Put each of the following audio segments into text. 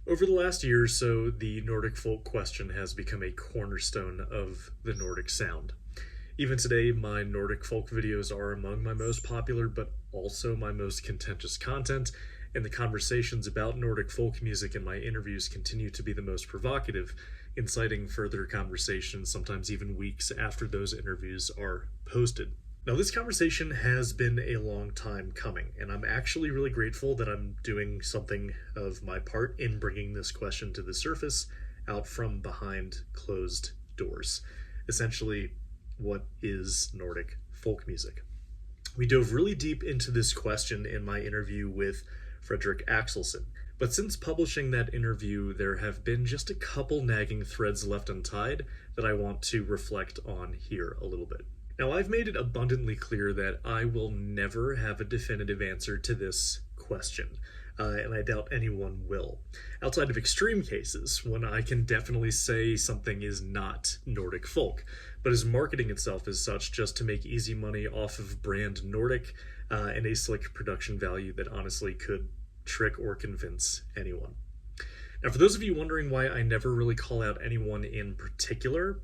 Over the last year or so, the Nordic folk question has become a cornerstone of the Nordic Sound. Even today, my Nordic folk videos are among my most popular, but also my most contentious content, and the conversations about Nordic folk music in my interviews continue to be the most provocative, inciting further conversations, sometimes even weeks after those interviews are posted. Now, this conversation has been a long time coming, and I'm actually really grateful that I'm doing something of my part in bringing this question to the surface out from behind closed doors. Essentially, what is Nordic folk music? We dove really deep into this question in my interview with Fredrik Axelsson, but since publishing that interview, there have been just a couple nagging threads left untied that I want to reflect on here a little bit. Now, I've made it abundantly clear that I will never have a definitive answer to this question, and I doubt anyone will. Outside of extreme cases, when I can definitely say something is not Nordic folk, but is marketing itself as such just to make easy money off of brand Nordic and a slick production value that honestly could trick or convince anyone. Now, for those of you wondering why I never really call out anyone in particular,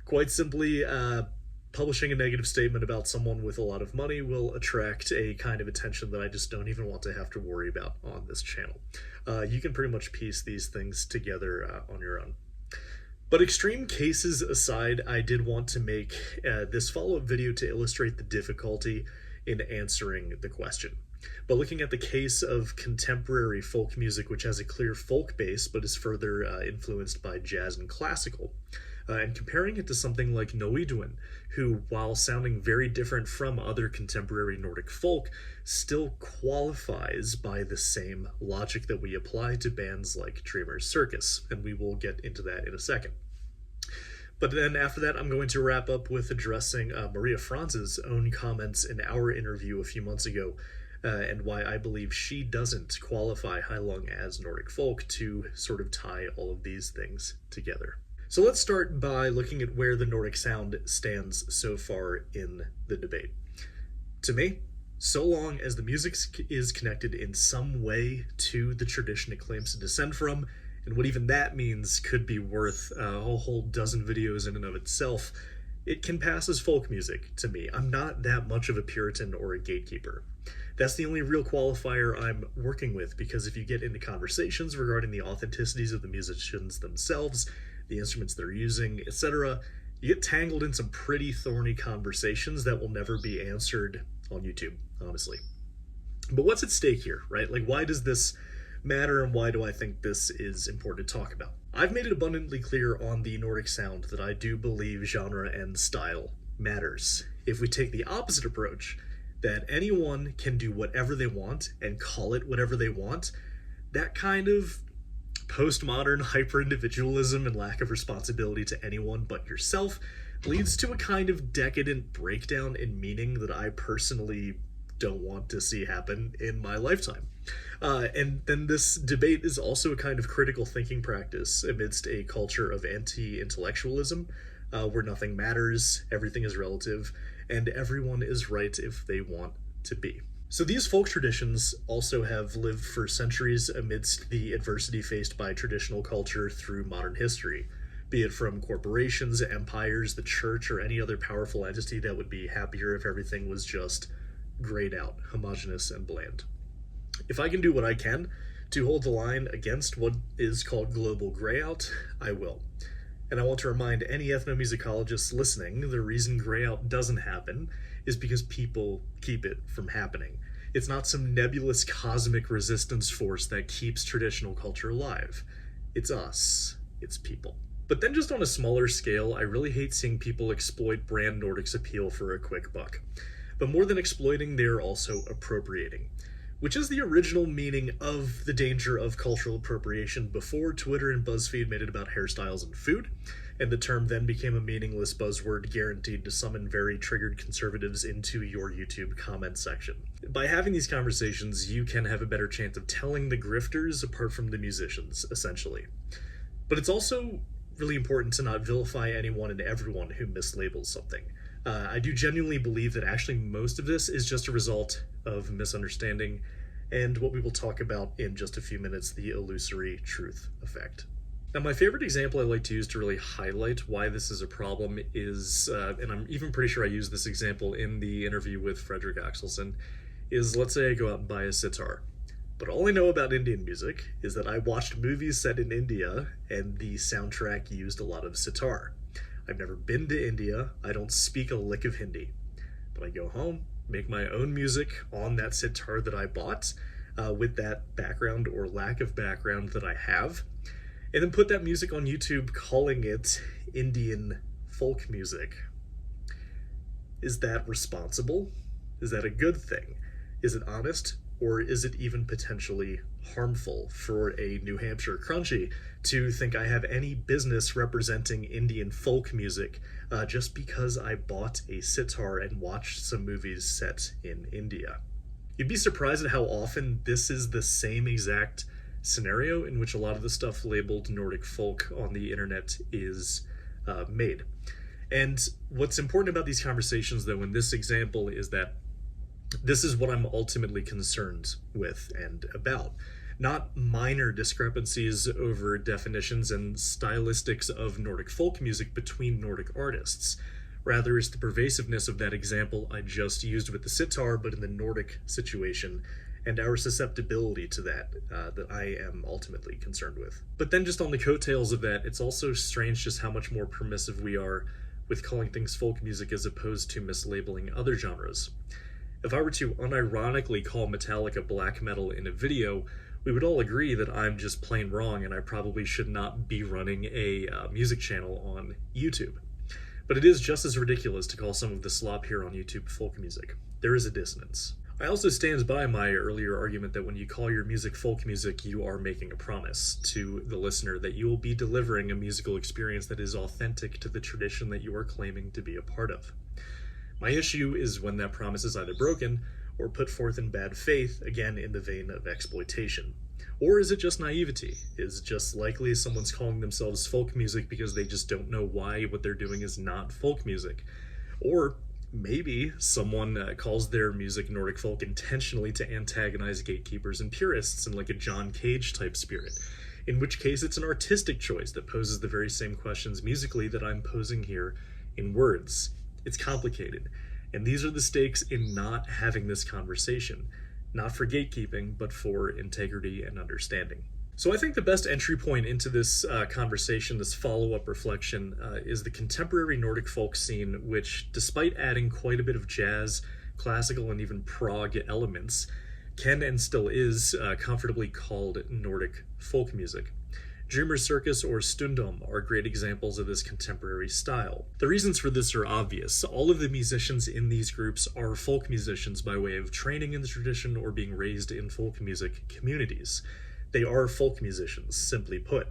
quite simply, publishing a negative statement about someone with a lot of money will attract a kind of attention that I just don't even want to have to worry about on this channel. You can pretty much piece these things together on your own. But extreme cases aside, I did want to make this follow-up video to illustrate the difficulty in answering the question. But looking at the case of contemporary folk music, which has a clear folk base but is further influenced by jazz and classical, and comparing it to something like Noiduin, who, while sounding very different from other contemporary Nordic folk, still qualifies by the same logic that we apply to bands like Dreamer's Circus, and we will get into that in a second. But then after that, I'm going to wrap up with addressing Maria Franz's own comments in our interview a few months ago, and why I believe she doesn't qualify Heilung as Nordic folk, to sort of tie all of these things together. So let's start by looking at where the Nordic Sound stands so far in the debate. To me, so long as the music is connected in some way to the tradition it claims to descend from, and what even that means could be worth a whole dozen videos in and of itself, it can pass as folk music to me. I'm not that much of a Puritan or a gatekeeper. That's the only real qualifier I'm working with, because if you get into conversations regarding the authenticities of the musicians themselves, the instruments they're using, etc., you get tangled in some pretty thorny conversations that will never be answered on YouTube, honestly. But what's at stake here, right? Like, why does this matter, and why do I think this is important to talk about? I've made it abundantly clear on the Nordic Sound that I do believe genre and style matters. If we take the opposite approach, that anyone can do whatever they want and call it whatever they want, that kind of postmodern hyper-individualism and lack of responsibility to anyone but yourself leads to a kind of decadent breakdown in meaning that I personally don't want to see happen in my lifetime. And then this debate is also a kind of critical thinking practice amidst a culture of anti-intellectualism, where nothing matters, everything is relative, and everyone is right if they want to be. So these folk traditions also have lived for centuries amidst the adversity faced by traditional culture through modern history, be it from corporations, empires, the church, or any other powerful entity that would be happier if everything was just grayed out, homogeneous, and bland. If I can do what I can to hold the line against what is called global grayout, I will. And I want to remind any ethnomusicologists listening, the reason grayout doesn't happen is because people keep it from happening. It's not some nebulous cosmic resistance force that keeps traditional culture alive. It's us. It's people. But then just on a smaller scale, I really hate seeing people exploit brand Nordic's appeal for a quick buck. But more than exploiting, they're also appropriating, which is the original meaning of the danger of cultural appropriation before Twitter and BuzzFeed made it about hairstyles and food, and the term then became a meaningless buzzword guaranteed to summon very triggered conservatives into your YouTube comment section. By having these conversations, you can have a better chance of telling the grifters apart from the musicians, essentially. But it's also really important to not vilify anyone and everyone who mislabels something. I do genuinely believe that actually most of this is just a result of misunderstanding and what we will talk about in just a few minutes, the Illusory Truth effect. Now, my favorite example I like to use to really highlight why this is a problem is, and I'm even pretty sure I used this example in the interview with Frederick Axelson, is let's say I go out and buy a sitar. But all I know about Indian music is that I watched movies set in India and the soundtrack used a lot of sitar. I've never been to India, I don't speak a lick of Hindi. But I go home, make my own music on that sitar that I bought, with that background or lack of background that I have, and then put that music on YouTube calling it Indian folk music. Is that responsible? Is that a good thing? Is it honest? Or is it even potentially harmful for a New Hampshire crunchy to think I have any business representing Indian folk music just because I bought a sitar and watched some movies set in India? You'd be surprised at how often this is the same exact scenario in which a lot of the stuff labeled Nordic folk on the internet is made. And what's important about these conversations, though, in this example is that this is what I'm ultimately concerned with and about. Not minor discrepancies over definitions and stylistics of Nordic folk music between Nordic artists. Rather, it's the pervasiveness of that example I just used with the sitar, but in the Nordic situation, and our susceptibility to that that I am ultimately concerned with. But then just on the coattails of that, it's also strange just how much more permissive we are with calling things folk music as opposed to mislabeling other genres. If I were to unironically call Metallica black metal in a video, we would all agree that I'm just plain wrong and I probably should not be running a music channel on YouTube. But it is just as ridiculous to call some of the slop here on YouTube folk music. There is a dissonance. I also stand by my earlier argument that when you call your music folk music, you are making a promise to the listener that you will be delivering a musical experience that is authentic to the tradition that you are claiming to be a part of. My issue is when that promise is either broken or put forth in bad faith, again in the vein of exploitation. Or is it just naivety? Is it just likely someone's calling themselves folk music because they just don't know why what they're doing is not folk music? Or maybe someone calls their music Nordic folk intentionally to antagonize gatekeepers and purists in like a John Cage type spirit, in which case it's an artistic choice that poses the very same questions musically that I'm posing here in words. It's complicated, and these are the stakes in not having this conversation, not for gatekeeping, but for integrity and understanding. So I think the best entry point into this conversation, this follow-up reflection, is the contemporary Nordic folk scene, which, despite adding quite a bit of jazz, classical, and even prog elements, can and still is comfortably called Nordic folk music. Dreamer's Circus or Stundom are great examples of this contemporary style. The reasons for this are obvious. All of the musicians in these groups are folk musicians by way of training in the tradition or being raised in folk music communities. They are folk musicians, simply put.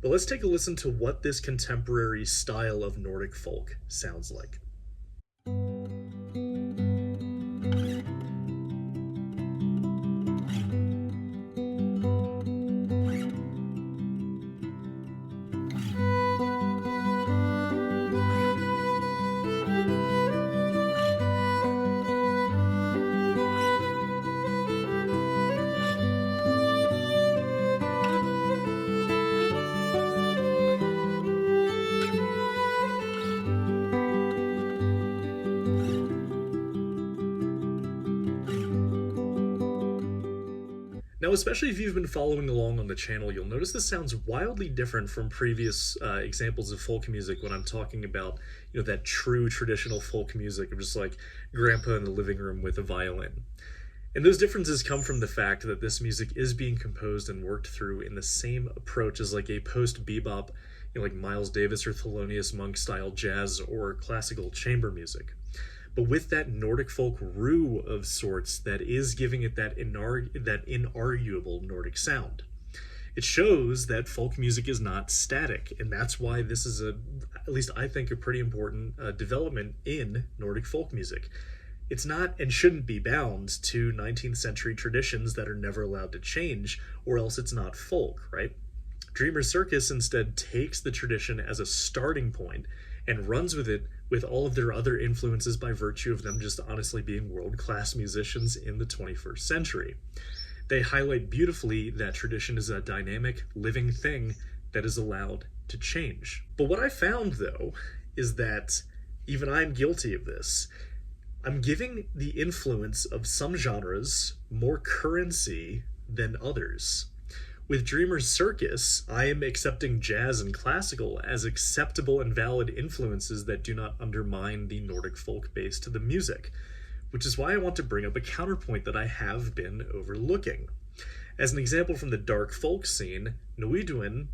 But let's take a listen to what this contemporary style of Nordic folk sounds like. Now, especially if you've been following along on the channel, you'll notice this sounds wildly different from previous examples of folk music when I'm talking about, that true traditional folk music of just like grandpa in the living room with a violin. And those differences come from the fact that this music is being composed and worked through in the same approach as like a post-bebop, like Miles Davis or Thelonious Monk style jazz or classical chamber music. But with that Nordic folk roux of sorts that is giving it that inarguable Nordic sound. It shows that folk music is not static, and that's why this is at least I think, a pretty important development in Nordic folk music. It's not and shouldn't be bound to 19th century traditions that are never allowed to change, or else it's not folk, right? Dreamer's Circus instead takes the tradition as a starting point and runs with it with all of their other influences by virtue of them just honestly being world-class musicians in the 21st century. They highlight beautifully that tradition is a dynamic, living thing that is allowed to change. But what I found, though, is that even I'm guilty of this. I'm giving the influence of some genres more currency than others. With Dreamer's Circus, I am accepting jazz and classical as acceptable and valid influences that do not undermine the Nordic folk base to the music, which is why I want to bring up a counterpoint that I have been overlooking. As an example from the dark folk scene, Noiduin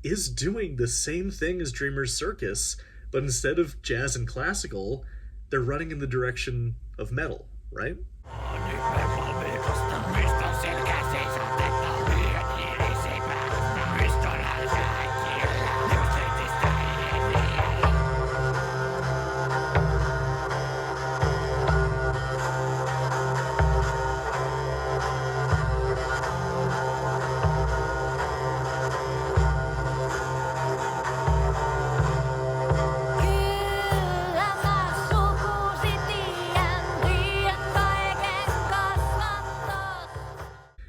is doing the same thing as Dreamer's Circus, but instead of jazz and classical, they're running in the direction of metal, right?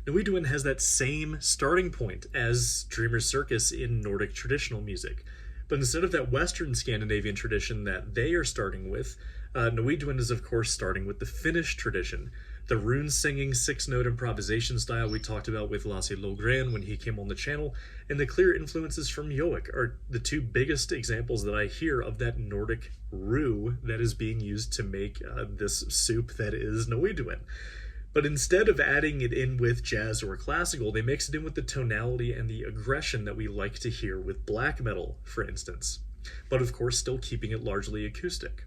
Noiduin has that same starting point as Dreamer's Circus in Nordic traditional music. But instead of that Western Scandinavian tradition that they are starting with, Noiduin is of course starting with the Finnish tradition. The rune-singing six-note improvisation style we talked about with Lasse Logren when he came on the channel, and the clear influences from Yoic are the two biggest examples that I hear of that Nordic roux that is being used to make this soup that is Noiduin. But instead of adding it in with jazz or classical, they mix it in with the tonality and the aggression that we like to hear with black metal, for instance. But of course, still keeping it largely acoustic.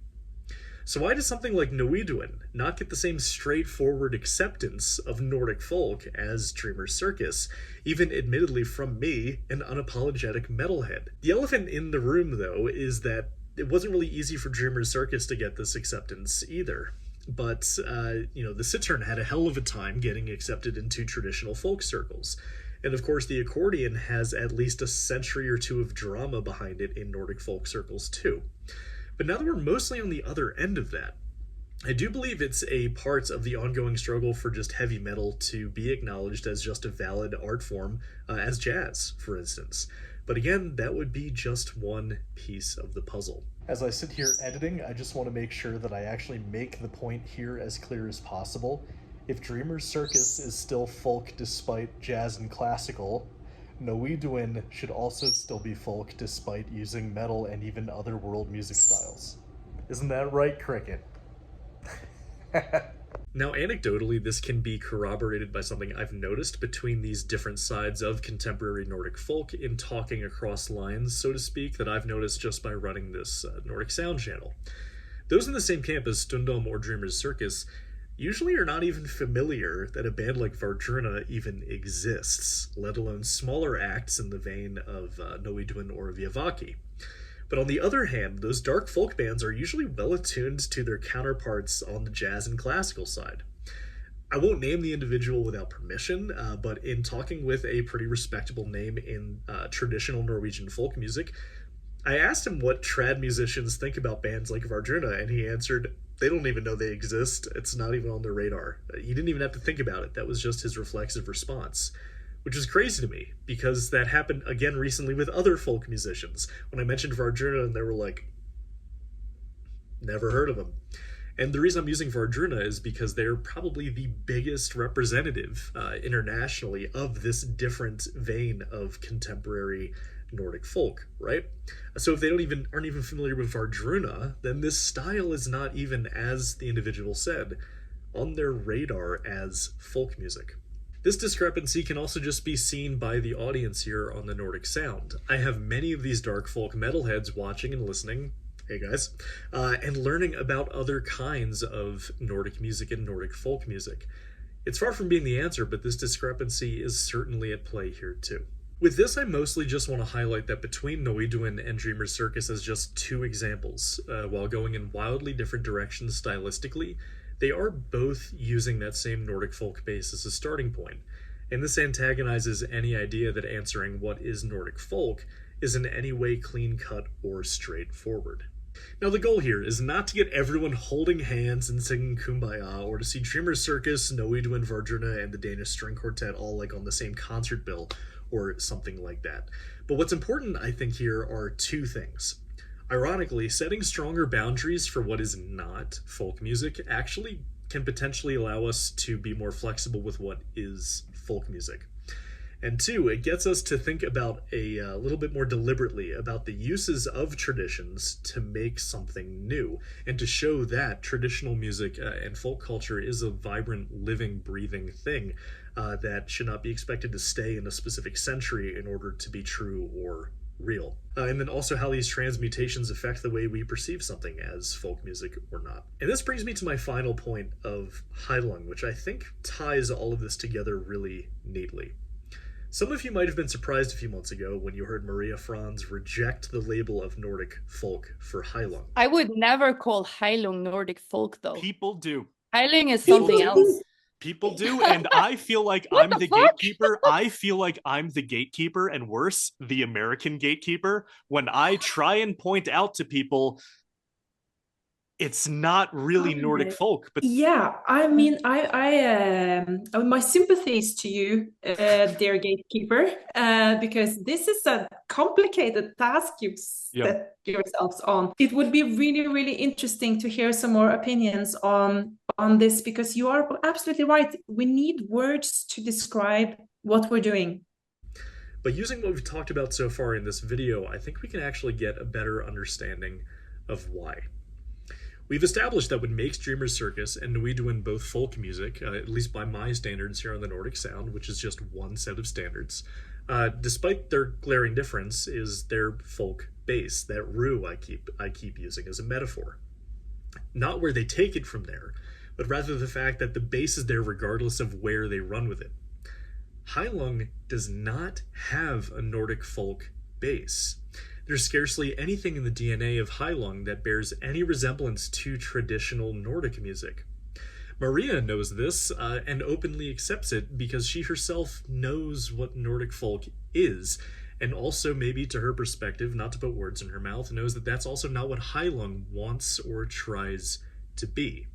So why does something like Noiduin not get the same straightforward acceptance of Nordic folk as Dreamer's Circus, even admittedly from me, an unapologetic metalhead? The elephant in the room, though, is that it wasn't really easy for Dreamer's Circus to get this acceptance either. But, the Cittern had a hell of a time getting accepted into traditional folk circles. And of course, the accordion has at least a century or two of drama behind it in Nordic folk circles too. But now that we're mostly on the other end of that, I do believe it's a part of the ongoing struggle for just heavy metal to be acknowledged as just a valid art form, as jazz, for instance. But again, that would be just one piece of the puzzle. As I sit here editing, I just want to make sure that I actually make the point here as clear as possible. If Dreamer's Circus is still folk despite jazz and classical, Noiduin should also still be folk despite using metal and even other world music styles. Isn't that right, Cricket? Now, anecdotally, this can be corroborated by something I've noticed between these different sides of contemporary Nordic folk in talking across lines, so to speak, that I've noticed just by running this Nordic Sound channel. Those in the same camp as Stundom or Dreamer's Circus usually are not even familiar that a band like Wardruna even exists, let alone smaller acts in the vein of Noiduin or Vévaki. But on the other hand, those dark folk bands are usually well attuned to their counterparts on the jazz and classical side. I won't name the individual without permission, but in talking with a pretty respectable name in traditional Norwegian folk music, I asked him what trad musicians think about bands like Wardruna, and he answered, they don't even know they exist. It's not even on their radar. He didn't even have to think about it. That was just his reflexive response. Which is crazy to me, because that happened again recently with other folk musicians. When I mentioned Wardruna, and they were like, never heard of them. And the reason I'm using Wardruna is because they're probably the biggest representative internationally of this different vein of contemporary Nordic folk, right? So if they aren't even familiar with Wardruna, then this style is not even, as the individual said, on their radar as folk music. This discrepancy can also just be seen by the audience here on the Nordic Sound. I have many of these dark folk metalheads watching and listening, hey guys, and learning about other kinds of Nordic music and Nordic folk music. It's far from being the answer, but this discrepancy is certainly at play here too. With this, I mostly just want to highlight that between Noiduin and Dreamer's Circus as just two examples, while going in wildly different directions stylistically, they are both using that same Nordic folk base as a starting point, and this antagonizes any idea that answering what is Nordic folk is in any way clean-cut or straightforward. Now, the goal here is not to get everyone holding hands and singing Kumbaya, or to see Dreamer Circus, Noiduin, Wardruna, and the Danish String Quartet all like on the same concert bill, or something like that. But what's important, I think, here are two things. Ironically, setting stronger boundaries for what is not folk music actually can potentially allow us to be more flexible with what is folk music. And two, it gets us to think about a little bit more deliberately about the uses of traditions to make something new, and to show that traditional music and folk culture is a vibrant, living, breathing thing that should not be expected to stay in a specific century in order to be true or real. And then also how these transmutations affect the way we perceive something as folk music or not. And this brings me to my final point of Heilung, which I think ties all of this together really neatly. Some of you might have been surprised a few months ago when you heard Maria Franz reject the label of Nordic folk for Heilung. I would never call Heilung Nordic folk, though. People do. Heilung is something else. People do, and I feel like I'm the gatekeeper. I feel like I'm the gatekeeper, and worse, the American gatekeeper, when I try and point out to people it's not really Nordic folk. But yeah, I mean, my sympathies to you, dear gatekeeper, because this is a complicated task you've set yourselves on. It would be really, really interesting to hear some more opinions on this, because you are absolutely right. We need words to describe what we're doing. But using what we've talked about so far in this video, I think we can actually get a better understanding of why. We've established that what makes Dreamer Circus and Noiduin both folk music, at least by my standards here on the Nordic Sound, which is just one set of standards, despite their glaring difference, is their folk base, that rue I keep using as a metaphor. Not where they take it from there, but rather the fact that the base is there regardless of where they run with it. Heilung does not have a Nordic folk base. There's scarcely anything in the DNA of Heilung that bears any resemblance to traditional Nordic music. Maria knows this and openly accepts it because she herself knows what Nordic folk is, and also, maybe to her perspective, not to put words in her mouth, knows that that's also not what Heilung wants or tries to be.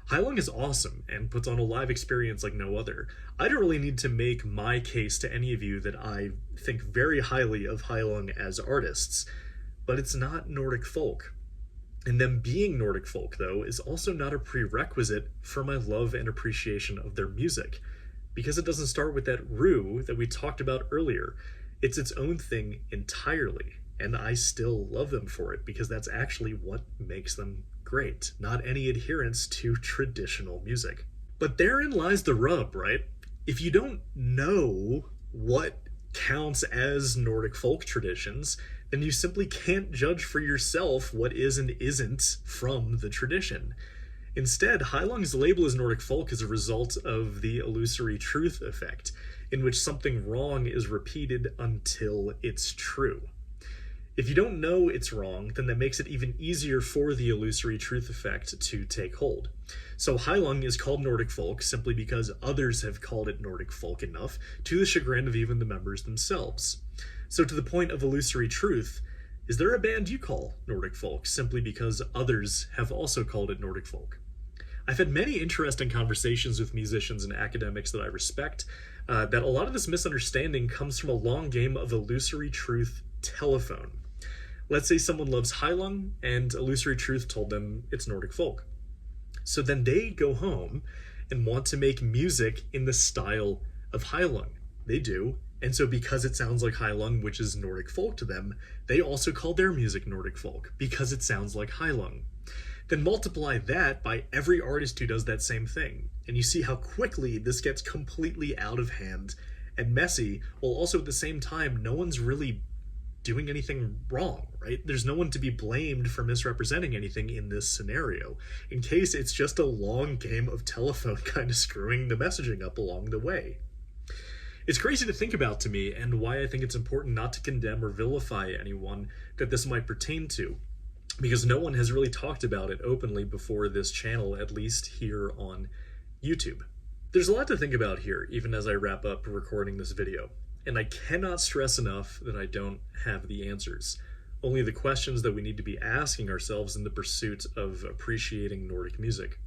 Heilung is awesome and puts on a live experience like no other. I don't really need to make my case to any of you that I think very highly of Heilung as artists, but it's not Nordic folk. And them being Nordic folk, though, is also not a prerequisite for my love and appreciation of their music, because it doesn't start with that rue that we talked about earlier. It's its own thing entirely, and I still love them for it, because that's actually what makes them great, not any adherence to traditional music. But therein lies the rub, right? If you don't know what counts as Nordic folk traditions, then you simply can't judge for yourself what is and isn't from the tradition. Instead, Heilung's label as Nordic folk is a result of the Illusory Truth effect, in which something wrong is repeated until it's true. If you don't know it's wrong, then that makes it even easier for the Illusory Truth effect to take hold. So Heilung is called Nordic folk simply because others have called it Nordic folk enough, to the chagrin of even the members themselves. So to the point of Illusory Truth, is there a band you call Nordic folk simply because others have also called it Nordic folk? I've had many interesting conversations with musicians and academics that I respect, that a lot of this misunderstanding comes from a long game of Illusory Truth telephone. Let's say someone loves Heilung and Illusory Truth told them it's Nordic folk. So then they go home and want to make music in the style of Heilung. They do. And so because it sounds like Heilung, which is Nordic folk to them, they also call their music Nordic folk because it sounds like Heilung. Then multiply that by every artist who does that same thing, and you see how quickly this gets completely out of hand and messy, while also at the same time no one's really doing anything wrong, right? There's no one to be blamed for misrepresenting anything in this scenario, in case it's just a long game of telephone kind of screwing the messaging up along the way. It's crazy to think about to me, and why I think it's important not to condemn or vilify anyone that this might pertain to, because no one has really talked about it openly before this channel, at least here on YouTube. There's a lot to think about here, even as I wrap up recording this video, and I cannot stress enough that I don't have the answers. only the questions that we need to be asking ourselves in the pursuit of appreciating Nordic music.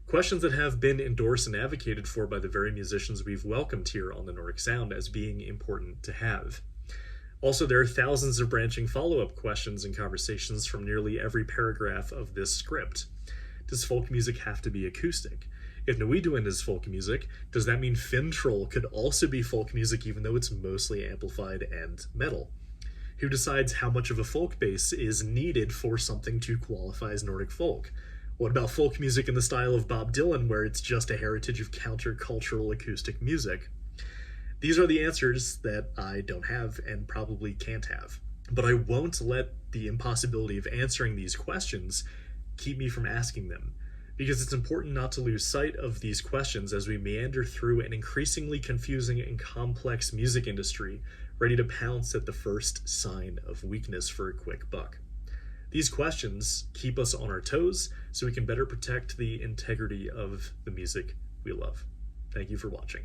Questions that have been endorsed and advocated for by the very musicians we've welcomed here on the Nordic Sound as being important to have. Also, there are thousands of branching follow-up questions and conversations from nearly every paragraph of this script. Does folk music have to be acoustic? If Noiduin is folk music, does that mean Fintroll could also be folk music even though it's mostly amplified and metal? Who decides how much of a folk base is needed for something to qualify as Nordic folk? What about folk music in the style of Bob Dylan, where it's just a heritage of countercultural acoustic music? These are the answers that I don't have and probably can't have. But I won't let the impossibility of answering these questions keep me from asking them, because it's important not to lose sight of these questions as we meander through an increasingly confusing and complex music industry, ready to pounce at the first sign of weakness for a quick buck. These questions keep us on our toes so we can better protect the integrity of the music we love. Thank you for watching.